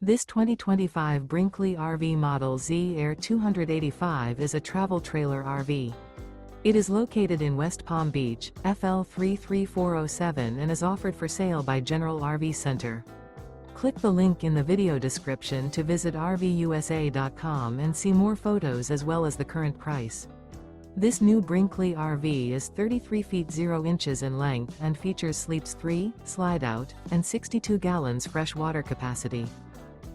This 2025 Brinkley RV Model Z Air 285 is a travel trailer RV. It is located in West Palm Beach, FL 33407 and is offered for sale by General RV Center. Click the link in the video description to visit RVUSA.com and see more photos as well as the current price. This new Brinkley RV is 33 feet 0 inches in length and features sleeps 3, slide-out, and 62 gallons fresh water capacity.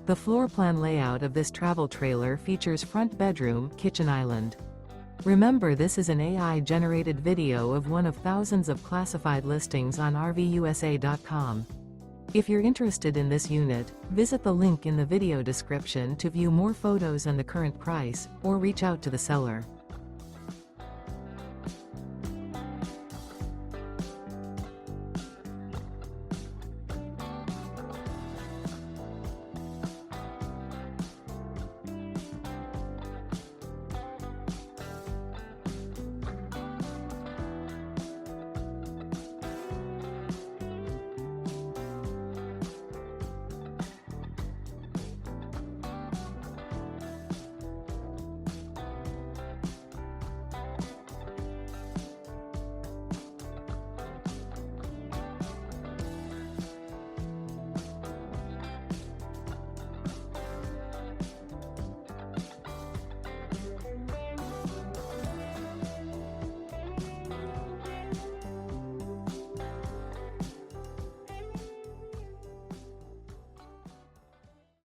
The floor plan layout of this travel trailer features front bedroom, kitchen island. Remember, this is an AI-generated video of one of thousands of classified listings on RVUSA.com. If you're interested in this unit, visit the link in the video description to view more photos and the current price, or reach out to the seller.